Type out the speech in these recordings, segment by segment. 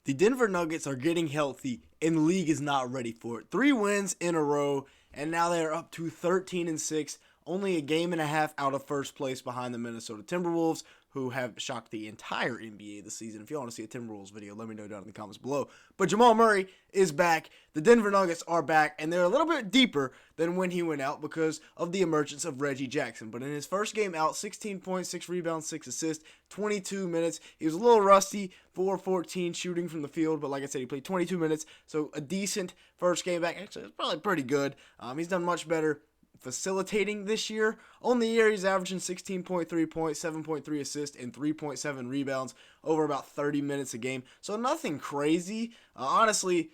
The Denver Nuggets are getting healthy, and the league is not ready for it. 3 wins in a row, and now they are up to 13-6, only a game and a half out of first place behind the Minnesota Timberwolves, who have shocked the entire NBA this season. If you want to see a Timberwolves video, let me know down in the comments below. But Jamal Murray is back. The Denver Nuggets are back, and they're a little bit deeper than when he went out because of the emergence of Reggie Jackson. But in his first game out, 16 points, 6 rebounds, 6 assists, 22 minutes. He was a little rusty, 4-14 shooting from the field, but like I said, he played 22 minutes, so a decent first game back. Actually, it's probably pretty good. He's done much better facilitating this year. On the year, he's averaging 16.3 points, 7.3 assists, and 3.7 rebounds over about 30 minutes a game. So nothing crazy. Honestly,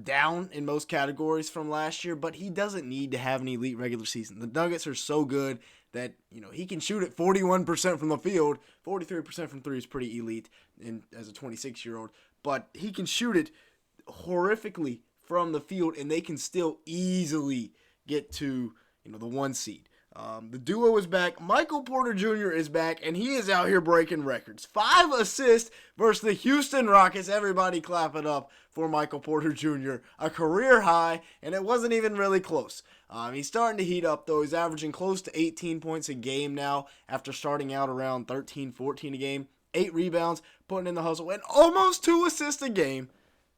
down in most categories from last year, but he doesn't need to have an elite regular season. The Nuggets are so good that, he can shoot at 41% from the field. 43% from three is pretty elite as a 26-year-old, but he can shoot it horrifically from the field, and they can still easily get to the 1 seed. The duo is back. Michael Porter Jr. is back, and he is out here breaking records. 5 assists versus the Houston Rockets. Everybody clap it up for Michael Porter Jr. A career high, and it wasn't even really close. He's starting to heat up, though. He's averaging close to 18 points a game now after starting out around 13, 14 a game. 8 rebounds, putting in the hustle, and almost 2 assists a game.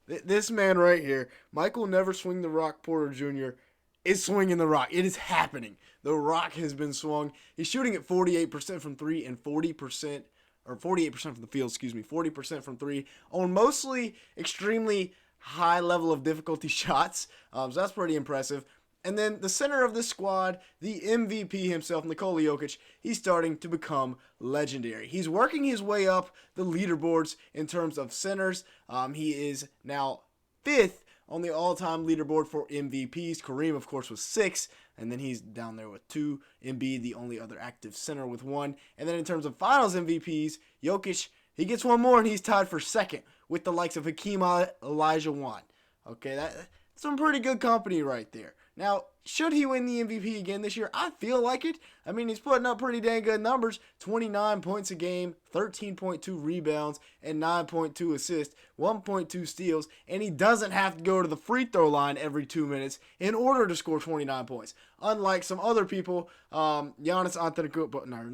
This man right here, Michael Never Swing the Rock Porter Jr., is swinging the rock. It is happening. The rock has been swung. He's shooting at 48% from 3 and 48% from the field, 40% from 3 on mostly extremely high level of difficulty shots. So that's pretty impressive. And then the center of this squad, the MVP himself, Nikola Jokic, he's starting to become legendary. He's working his way up the leaderboards in terms of centers. He is now 5th on the all-time leaderboard for MVPs. Kareem, of course, was 6, and then he's down there with 2. Embiid, the only other active center, with 1. And then in terms of finals MVPs, Jokic, he gets 1 more, and he's tied for 2nd with the likes of Hakeem Olajuwon. Okay, that's some pretty good company right there. Now, should he win the MVP again this year? I feel like it. I mean, he's putting up pretty dang good numbers. 29 points a game, 13.2 rebounds, and 9.2 assists, 1.2 steals, and he doesn't have to go to the free throw line every 2 minutes in order to score 29 points. Unlike some other people, Joel Embiid.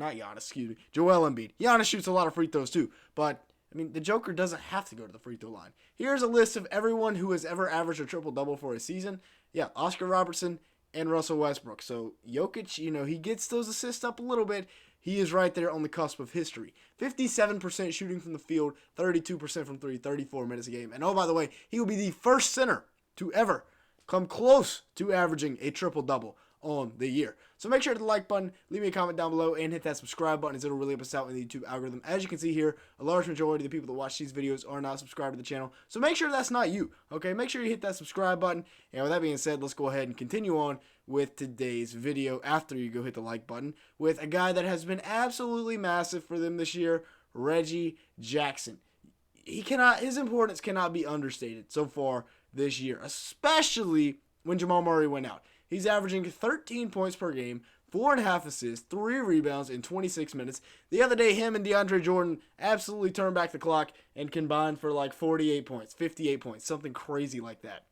Giannis shoots a lot of free throws too, but the Joker doesn't have to go to the free throw line. Here's a list of everyone who has ever averaged a triple-double for a season. Yeah, Oscar Robertson and Russell Westbrook. So Jokic, he gets those assists up a little bit. He is right there on the cusp of history. 57% shooting from the field, 32% from 3, 34 minutes a game. And oh, by the way, he will be the first center to ever come close to averaging a triple-double on the year. So make sure to hit the like button, leave me a comment down below, and hit that subscribe button as it'll really help us out in the YouTube algorithm. As you can see here, a large majority of the people that watch these videos are not subscribed to the channel. So make sure that's not you, okay? Make sure you hit that subscribe button. And with that being said, let's go ahead and continue on with today's video after you go hit the like button with a guy that has been absolutely massive for them this year, Reggie Jackson. His importance cannot be understated so far this year, especially when Jamal Murray went out. He's averaging 13 points per game, 4.5 assists, 3 rebounds in 26 minutes. The other day, him and DeAndre Jordan absolutely turned back the clock and combined for like 48 points, 58 points, something crazy like that.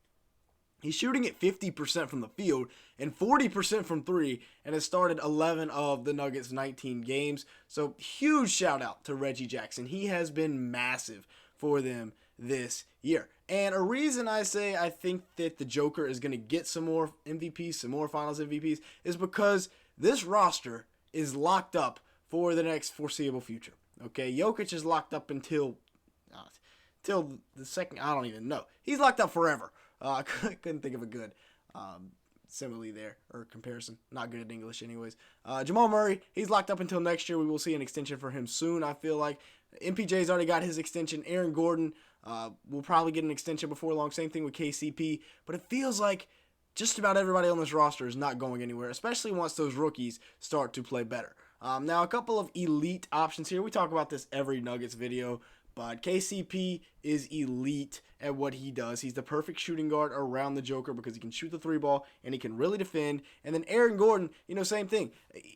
He's shooting at 50% from the field and 40% from 3 and has started 11 of the Nuggets' 19 games. So huge shout out to Reggie Jackson. He has been massive for them this year. And a reason I say I think that the Joker is going to get some more MVPs, some more finals MVPs, is because this roster is locked up for the next foreseeable future. Okay, Jokic is locked up until the second, I don't even know. He's locked up forever. I couldn't think of a good simile there, or comparison. Not good at English anyways. Jamal Murray, he's locked up until next year. We will see an extension for him soon, I feel like. MPJ's already got his extension. Aaron Gordon will probably get an extension before long. Same thing with KCP. But it feels like just about everybody on this roster is not going anywhere, especially once those rookies start to play better. Now, a couple of elite options here. We talk about this every Nuggets video, but KCP is elite at what he does. He's the perfect shooting guard around the Joker because he can shoot the three ball and he can really defend. And then Aaron Gordon, same thing.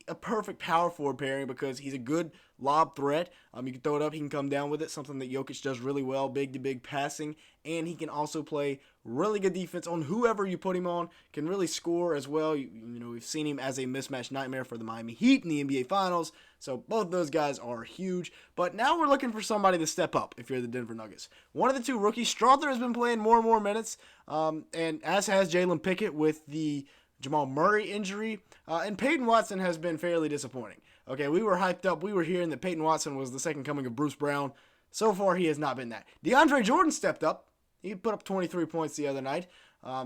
A perfect power forward pairing because he's a good lob threat. You can throw it up, he can come down with it, something that Jokic does really well, big to big passing. And he can also play really good defense on whoever you put him on, can really score as well. We've seen him as a mismatch nightmare for the Miami Heat in the NBA Finals. So both those guys are huge. But now we're looking for somebody to step up if you're the Denver Nuggets. One of the two rookies, Strother, has been playing more and more minutes, and as has Jalen Pickett with the Jamal Murray injury. And Peyton Watson has been fairly disappointing. Okay, we were hyped up. We were hearing that Peyton Watson was the second coming of Bruce Brown. So far, he has not been that. DeAndre Jordan stepped up. He put up 23 points the other night.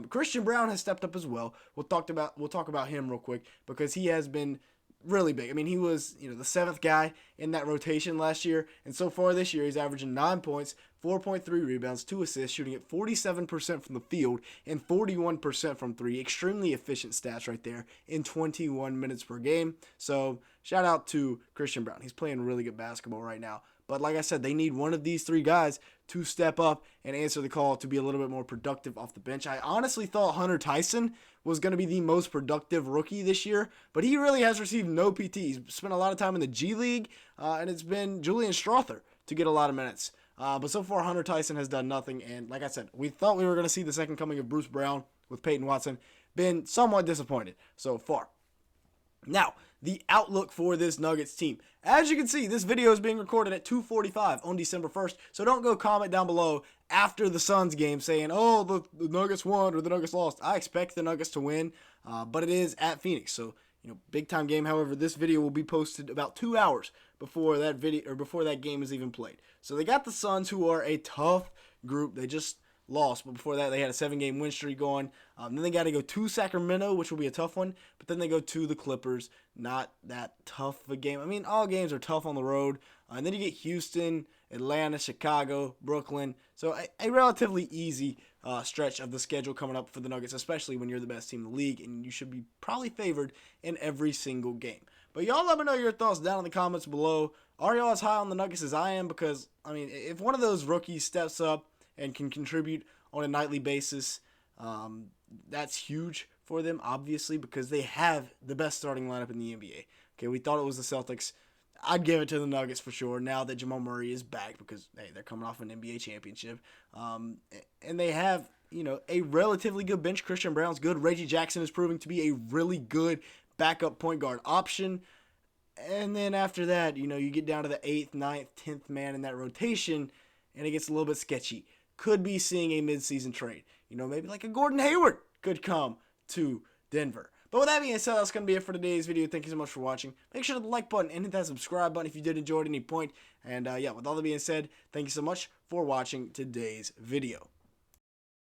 Christian Brown has stepped up as well. We'll talk about him real quick because he has been really big. I mean, he was the seventh guy in that rotation last year, and so far this year he's averaging 9 points, 4.3 rebounds, 2 assists, shooting at 47% from the field and 41% from three. Extremely efficient stats right there in 21 minutes per game. So shout out to Christian Brown. He's playing really good basketball right now. But like I said, they need one of these three guys to step up and answer the call to be a little bit more productive off the bench. I honestly thought Hunter Tyson was going to be the most productive rookie this year, but he really has received no PT. He's spent a lot of time in the G League, and it's been Julian Strother to get a lot of minutes. But so far, Hunter Tyson has done nothing, and like I said, we thought we were going to see the second coming of Bruce Brown with Peyton Watson. Been somewhat disappointed so far. Now, the outlook for this Nuggets team. As you can see, this video is being recorded at 2:45 on December 1st, so don't go comment down below after the Suns game saying, oh, the Nuggets won or the Nuggets lost. I expect the Nuggets to win, but it is at Phoenix, so big time game. However, this video will be posted about 2 hours before that before that game is even played. So they got the Suns, who are a tough group. They just lost, but before that they had a 7-game win streak going. Then they got to go to Sacramento, which will be a tough one, but then they go to the Clippers. Not that tough of a game. I mean, all games are tough on the road. And then you get Houston, Atlanta, Chicago, Brooklyn. So a relatively easy stretch of the schedule coming up for the Nuggets, especially when you're the best team in the league, and you should be probably favored in every single game. But y'all let me know your thoughts down in the comments below. Are y'all as high on the Nuggets as I am? Because, I mean, if one of those rookies steps up and can contribute on a nightly basis, that's huge for them, obviously, because they have the best starting lineup in the NBA. Okay, we thought it was the Celtics. I'd give it to the Nuggets for sure now that Jamal Murray is back because, hey, they're coming off an NBA championship. And they have, a relatively good bench. Christian Brown's good. Reggie Jackson is proving to be a really good backup point guard option. And then after that, you get down to the 8th, 9th, 10th man in that rotation, and it gets a little bit sketchy. Could be seeing a midseason trade. Maybe like a Gordon Hayward could come to Denver. But with that being said, that's going to be it for today's video. Thank you so much for watching. Make sure to hit the like button and hit that subscribe button if you did enjoy at any point. And with all that being said, thank you so much for watching today's video.